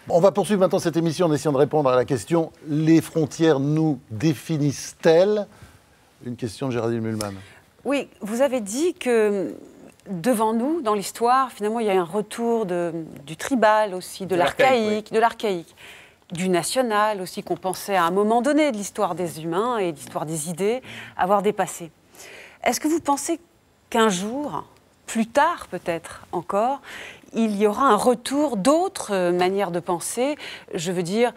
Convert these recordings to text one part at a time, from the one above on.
On va poursuivre maintenant cette émission en essayant de répondre à la question « Les frontières nous définissent-elles » Une question de Géraldine Mühlmann. Oui, vous avez dit que devant nous, dans l'histoire, finalement, il y a un retour du tribal aussi, de l'archaïque, du national aussi, qu'on pensait à un moment donné de l'histoire des humains et de l'histoire des idées avoir dépassé. Est-ce que vous pensez qu'un jour, plus tard peut-être encore, il y aura un retour d'autres manières de penser, je veux dire,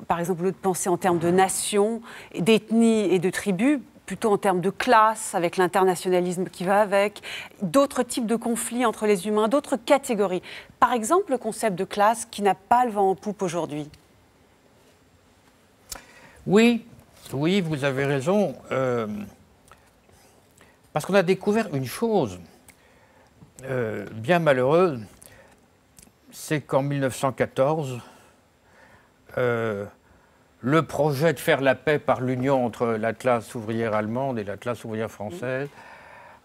par exemple, de penser en termes de nation, d'ethnie et de tribus, plutôt en termes de classe, avec l'internationalisme qui va avec, d'autres types de conflits entre les humains, d'autres catégories. Par exemple, le concept de classe qui n'a pas le vent en poupe aujourd'hui. Oui, vous avez raison. Parce qu'on a découvert une chose bien malheureuse, c'est qu'en 1914, le projet de faire la paix par l'union entre la classe ouvrière allemande et la classe ouvrière française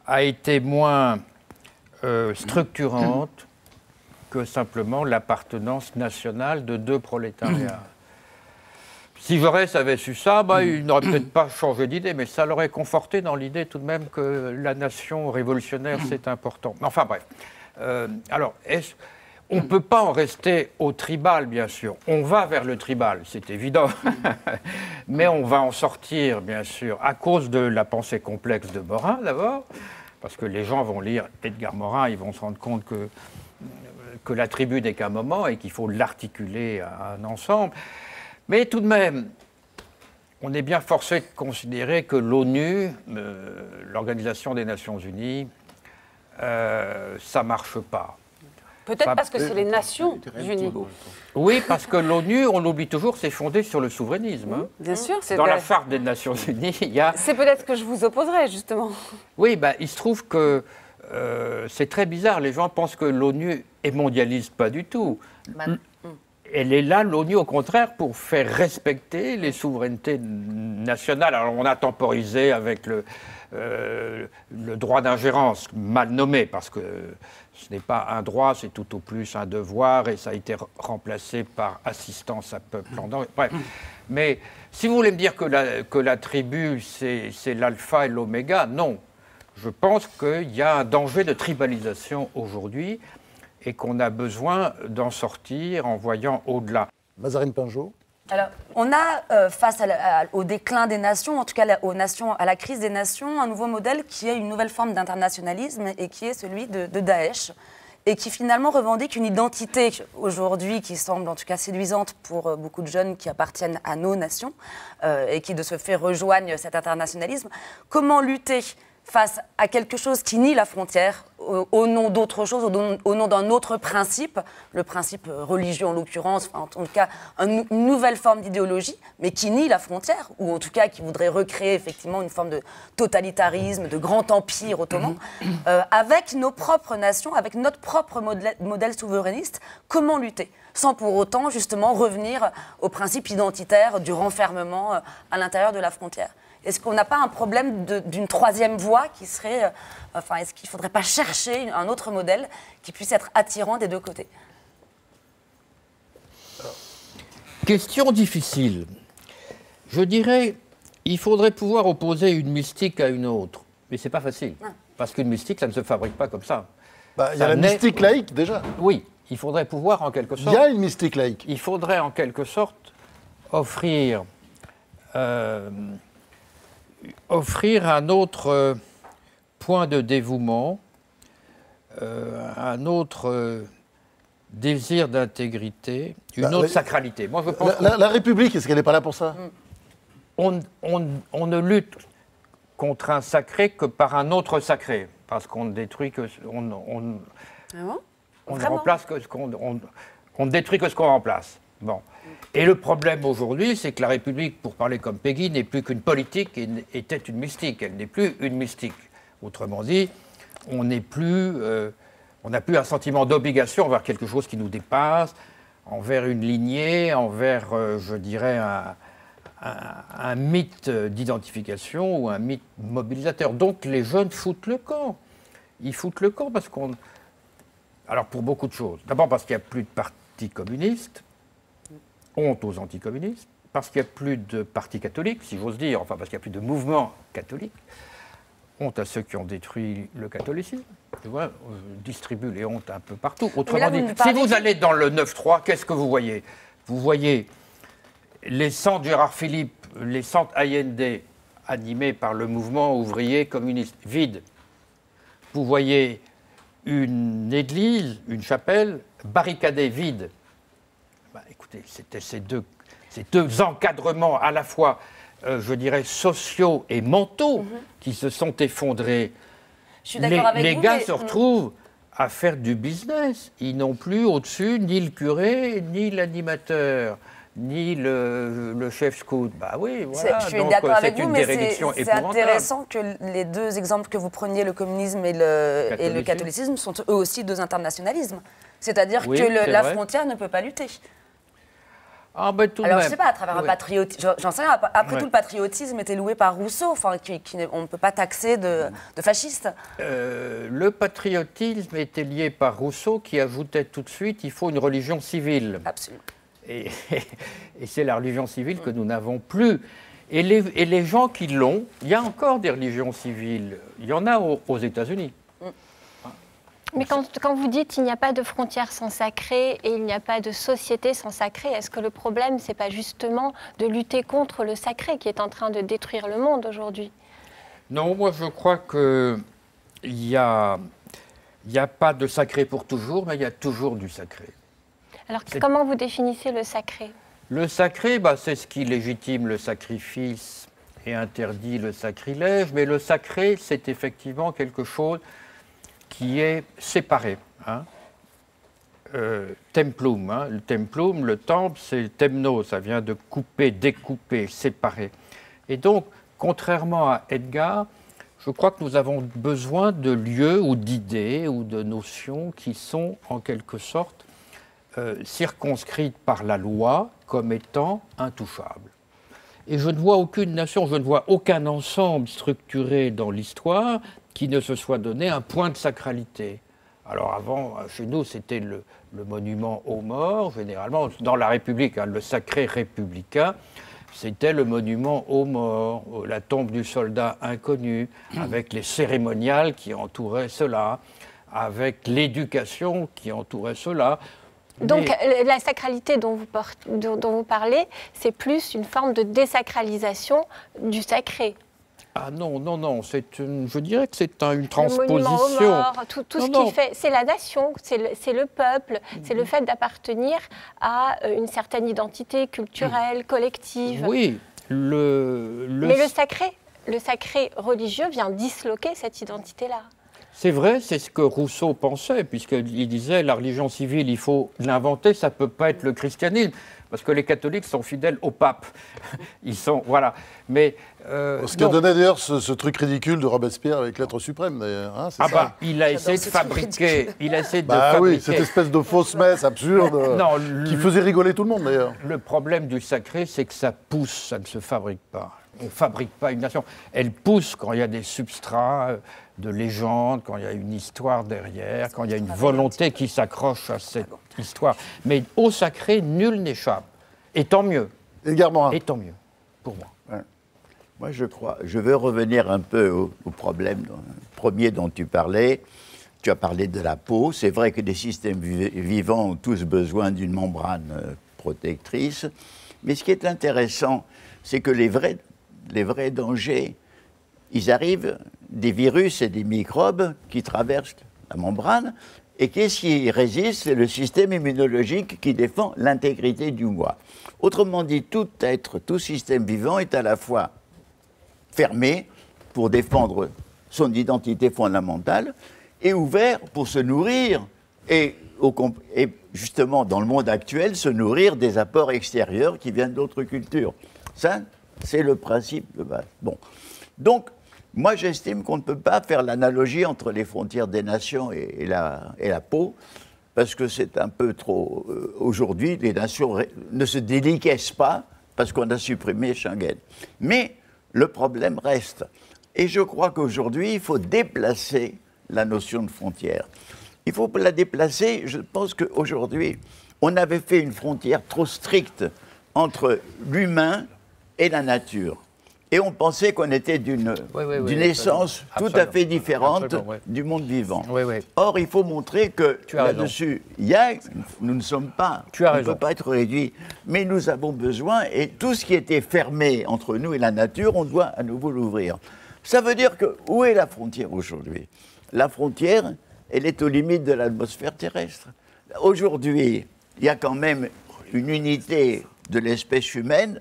a été moins structurante que simplement l'appartenance nationale de deux prolétariats. Si Jaurès avait su ça, il n'aurait peut-être pas changé d'idée, mais ça l'aurait conforté dans l'idée tout de même que la nation révolutionnaire, c'est important. Enfin bref. Alors, on ne peut pas en rester au tribal, bien sûr. On va vers le tribal, c'est évident. Mais on va en sortir, bien sûr, à cause de la pensée complexe de Morin, d'abord. Parce que les gens vont lire Edgar Morin, ils vont se rendre compte que la tribu n'est qu'un moment et qu'il faut l'articuler à un ensemble. Mais tout de même, on est bien forcé de considérer que l'ONU, l'Organisation des Nations Unies, ça ne marche pas. Peut-être parce que c'est les Nations Unies. Oui, parce que l'ONU, on l'oublie toujours, c'est fondé sur le souverainisme. Bien sûr. Dans la charte des Nations Unies, il y a... C'est peut-être ce que je vous opposerai, justement. Oui, il se trouve que c'est très bizarre. Les gens pensent que l'ONU est mondialiste, pas du tout. Elle est là, l'ONU, au contraire, pour faire respecter les souverainetés nationales. Alors, on a temporisé avec le droit d'ingérence, mal nommé, parce que ce n'est pas un droit, c'est tout au plus un devoir, et ça a été remplacé par assistance à peuple en danger. Bref. Mais si vous voulez me dire que la tribu, c'est l'alpha et l'oméga, non. Je pense qu'il y a un danger de tribalisation aujourd'hui, et qu'on a besoin d'en sortir en voyant au-delà. Mazarine Pinjot. Alors, on a, face au déclin des nations, en tout cas à la crise des nations, un nouveau modèle qui est une nouvelle forme d'internationalisme et qui est celui de Daesh, et qui finalement revendique une identité aujourd'hui qui semble en tout cas séduisante pour beaucoup de jeunes qui appartiennent à nos nations et qui de ce fait rejoignent cet internationalisme. Comment lutter face à quelque chose qui nie la frontière au nom d'autre chose, au nom d'un autre principe, le principe religieux en l'occurrence, en tout cas une nouvelle forme d'idéologie, mais qui nie la frontière, ou en tout cas qui voudrait recréer effectivement une forme de totalitarisme, de grand empire ottoman, avec nos propres nations, avec notre propre modèle souverainiste. Comment lutter sans pour autant justement revenir au principe identitaire du renfermement à l'intérieur de la frontière? Est-ce qu'on n'a pas un problème d'une troisième voie qui serait... est-ce qu'il ne faudrait pas chercher un autre modèle qui puisse être attirant des deux côtés? Question difficile. Je dirais, il faudrait pouvoir opposer une mystique à une autre. Mais ce n'est pas facile. Parce qu'une mystique, ça ne se fabrique pas comme ça. Il y a la mystique laïque, déjà. Oui, il faudrait pouvoir, en quelque sorte... Il y a une mystique laïque. Il faudrait, en quelque sorte, offrir un autre point de dévouement, un autre désir d'intégrité, une autre sacralité. Moi, je pense la République, est-ce qu'elle n'est pas là pour ça? on ne lutte contre un sacré que par un autre sacré, parce qu'on ne détruit que... On ne remplace que ce qu'on... On ne détruit que ce qu'on remplace. Bon. Et le problème aujourd'hui, c'est que la République, pour parler comme Péguy, n'est plus qu'une politique et était une mystique. Elle n'est plus une mystique. Autrement dit, on n'a plus un sentiment d'obligation envers quelque chose qui nous dépasse, envers une lignée, envers, je dirais, un mythe d'identification ou un mythe mobilisateur. Donc les jeunes foutent le camp. Ils foutent le camp parce qu'on... Alors pour beaucoup de choses. D'abord parce qu'il n'y a plus de parti communiste. honte aux anticommunistes, parce qu'il n'y a plus de partis catholiques, si j'ose dire, enfin parce qu'il n'y a plus de mouvement catholique. Honte à ceux qui ont détruit le catholicisme. Tu vois, distribue les hontes un peu partout. Autrement dit, si vous allez dans le 9-3, qu'est-ce que vous voyez? Vous voyez les centres Gérard Philippe, les centres Allende, animés par le mouvement ouvrier communiste, vides. Vous voyez une église, une chapelle, barricadée, vide. Ben, écoutez, c'était ces deux encadrements à la fois, je dirais, sociaux et mentaux qui se sont effondrés. Je suis d'accord avec vous. Les gars se retrouvent à faire du business. Ils n'ont plus au-dessus ni le curé, ni l'animateur, ni le chef scout. Bah oui, voilà. Je suis d'accord avec vous, mais c'est épouvantable. intéressant que les deux exemples que vous preniez, le communisme et le catholicisme, sont eux aussi deux internationalismes. C'est-à-dire que la frontière ne peut pas lutter. Ah ben, tout alors, de je ne sais pas, à travers un patriotisme, j'en sais rien, après tout, le patriotisme était loué par Rousseau, enfin, on ne peut pas taxer de fasciste. Le patriotisme était lié par Rousseau, qui ajoutait tout de suite, il faut une religion civile. Absolument. Et c'est la religion civile que nous n'avons plus. Et les gens qui l'ont, il y a encore des religions civiles, il y en a aux États-Unis. Mais quand vous dites qu'il n'y a pas de frontières sans sacré et il n'y a pas de société sans sacré, est-ce que le problème, ce n'est pas justement de lutter contre le sacré qui est en train de détruire le monde aujourd'hui? Non, moi je crois qu'il n'y a pas de sacré pour toujours, mais il y a toujours du sacré. Alors comment vous définissez le sacré? Le sacré, bah, c'est ce qui légitime le sacrifice et interdit le sacrilège, mais le sacré, c'est effectivement quelque chose qui est séparé. Hein. Templum, hein. Le templum, le temple, c'est temno, ça vient de couper, découper, séparer. Et donc, contrairement à Edgar, je crois que nous avons besoin de lieux ou d'idées ou de notions qui sont en quelque sorte circonscrites par la loi comme étant intouchables. Et je ne vois aucune nation, je ne vois aucun ensemble structuré dans l'histoire qui ne se soit donné un point de sacralité. Alors avant, chez nous, c'était le monument aux morts, généralement, dans la République, hein, le sacré républicain, c'était le monument aux morts, la tombe du soldat inconnu, avec les cérémoniales qui entouraient cela, avec l'éducation qui entourait cela. Donc la sacralité dont vous parlez, c'est plus une forme de désacralisation du sacré. Ah non, non, non, je dirais que c'est une transposition. Le monument aux morts, tout ce qui fait, c'est la nation, c'est le peuple, c'est le fait d'appartenir à une certaine identité culturelle, collective. Oui, mais le sacré religieux vient disloquer cette identité-là. C'est vrai, c'est ce que Rousseau pensait, puisqu'il disait la religion civile, il faut l'inventer, ça ne peut pas être le christianisme, parce que les catholiques sont fidèles au pape. Ils sont, voilà. Mais ce qui a donné d'ailleurs ce truc ridicule de Robespierre avec l'être suprême, d'ailleurs. Hein, ah bah, il a essayé de fabriquer. Oui, cette espèce de fausse messe absurde qui faisait rigoler tout le monde, d'ailleurs. Le problème du sacré, c'est que ça pousse, ça ne se fabrique pas. On ne fabrique pas une nation. Elle pousse quand il y a des substrats de légendes, quand il y a une histoire derrière, quand il y a une volonté qui s'accroche à cette histoire. Mais au sacré, nul n'échappe. Et tant mieux. Edgar Morin. Et tant mieux, pour moi. Ouais. Moi, je veux revenir un peu au problème premier dont tu parlais. Tu as parlé de la peau. C'est vrai que des systèmes vivants ont tous besoin d'une membrane protectrice. Mais ce qui est intéressant, c'est que les vrais dangers, ils arrivent des virus et des microbes qui traversent la membrane. Et qu'est-ce qui résiste? C'est le système immunologique qui défend l'intégrité du moi. Autrement dit, tout système vivant est à la fois fermé pour défendre son identité fondamentale et ouvert pour se nourrir et justement, dans le monde actuel, se nourrir des apports extérieurs qui viennent d'autres cultures. Ça, c'est le principe de base. Bon. Donc, moi, j'estime qu'on ne peut pas faire l'analogie entre les frontières des nations et la peau, parce que c'est un peu trop... aujourd'hui, les nations ne se déliquescent pas parce qu'on a supprimé Schengen. Mais le problème reste. Et je crois qu'aujourd'hui, il faut déplacer la notion de frontière. Il faut la déplacer. Je pense qu'aujourd'hui, on avait fait une frontière trop stricte entre l'humain et la nature. Et on pensait qu'on était d'une essence tout à fait différente du monde vivant. Or, il faut montrer que là-dessus, nous ne sommes pas, on ne peut pas être réduits, mais nous avons besoin, et tout ce qui était fermé entre nous et la nature, on doit à nouveau l'ouvrir. Ça veut dire que, où est la frontière aujourd'hui? La frontière, elle est aux limites de l'atmosphère terrestre. Aujourd'hui, il y a quand même une unité de l'espèce humaine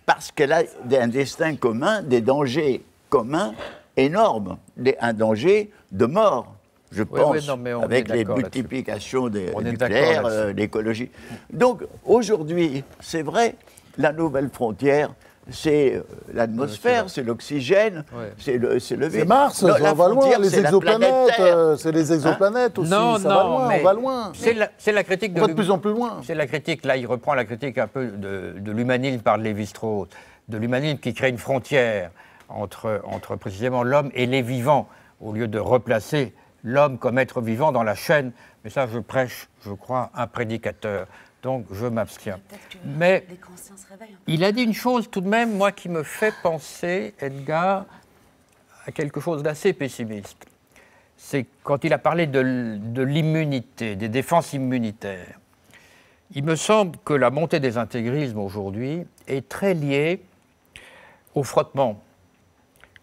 parce qu'elle a un destin commun, des dangers communs énormes, un danger de mort, je pense, avec les multiplications des nucléaires, l'écologie. Donc aujourd'hui, c'est vrai, la nouvelle frontière, c'est l'atmosphère, c'est l'oxygène, c'est le vide. C'est Mars, on va loin, les exoplanètes, c'est les exoplanètes aussi, ça va loin, on va loin. C'est la critique on va de plus en plus loin. C'est la critique, là il reprend la critique un peu de l'humanisme par Lévi-Strauss, de l'humanisme qui crée une frontière entre précisément l'homme et les vivants, au lieu de replacer l'homme comme être vivant dans la chaîne. Mais ça, je prêche, je crois, un prédicateur. Donc je m'abstiens. Mais il a dit une chose tout de même, moi, qui me fait penser, Edgar, à quelque chose d'assez pessimiste. C'est quand il a parlé de l'immunité, des défenses immunitaires. Il me semble que la montée des intégrismes aujourd'hui est très liée au frottement.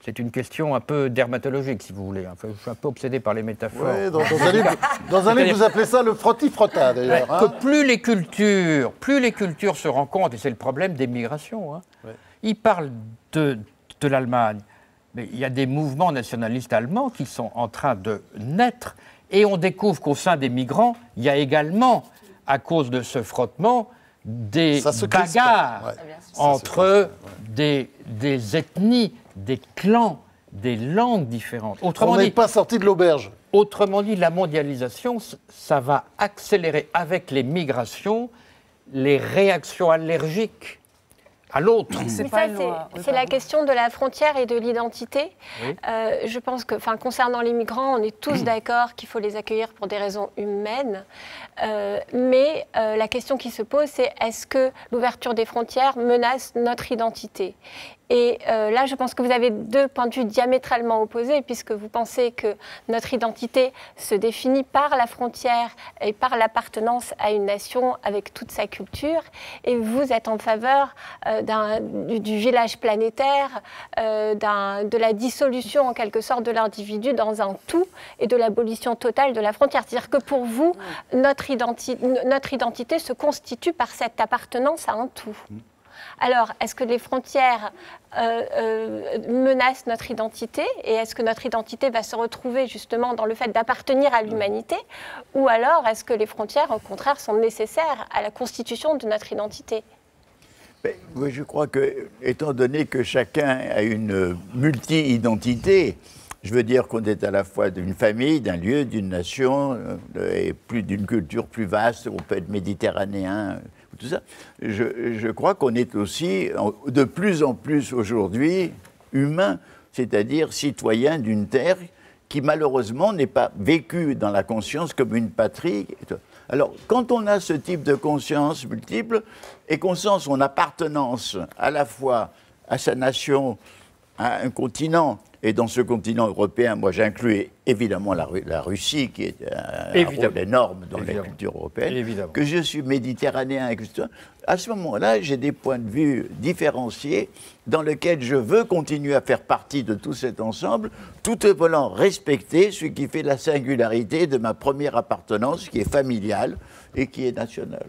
C'est une question un peu dermatologique, si vous voulez. Enfin, je suis un peu obsédé par les métaphores. Oui, dans un livre, vous appelez ça le frotti-frotta, d'ailleurs. Que plus les cultures se rencontrent, et c'est le problème des migrations. Il parle de l'Allemagne, mais il y a des mouvements nationalistes allemands qui sont en train de naître, et on découvre qu'au sein des migrants, il y a également, à cause de ce frottement, des bagarres entre des ethnies, des clans, des langues différentes. On n'est pas sorti de l'auberge. Autrement dit, la mondialisation, ça va accélérer avec les migrations les réactions allergiques à l'autre. C'est la question de la frontière et de l'identité. Oui. Je pense que, concernant les migrants, on est tous d'accord qu'il faut les accueillir pour des raisons humaines. Mais la question qui se pose, c'est est-ce que l'ouverture des frontières menace notre identité ? Et là, je pense que vous avez deux points de vue diamétralement opposés, puisque vous pensez que notre identité se définit par la frontière et par l'appartenance à une nation avec toute sa culture. Et vous êtes en faveur du village planétaire, de la dissolution en quelque sorte de l'individu dans un tout et de l'abolition totale de la frontière. C'est-à-dire que pour vous, notre identité se constitue par cette appartenance à un tout. Alors, est-ce que les frontières menacent notre identité et est-ce que notre identité va se retrouver justement dans le fait d'appartenir à l'humanité ou alors est-ce que les frontières, au contraire, sont nécessaires à la constitution de notre identité ? Oui, je crois que, étant donné que chacun a une multi-identité, je veux dire qu'on est à la fois d'une famille, d'un lieu, d'une nation, et plus d'une culture plus vaste, on peut être méditerranéen, tout ça. Je crois qu'on est aussi de plus en plus aujourd'hui humain, c'est-à-dire citoyen d'une terre qui malheureusement n'est pas vécue dans la conscience comme une patrie. Alors, quand on a ce type de conscience multiple et qu'on sent son appartenance à la fois à sa nation, à un continent, et dans ce continent européen, moi j'inclus évidemment la Russie, qui est un rôle énorme dans la culture européenne, que je suis méditerranéen, etc. À ce moment-là, j'ai des points de vue différenciés dans lesquels je veux continuer à faire partie de tout cet ensemble, tout en voulant respecter ce qui fait la singularité de ma première appartenance, qui est familiale et qui est nationale.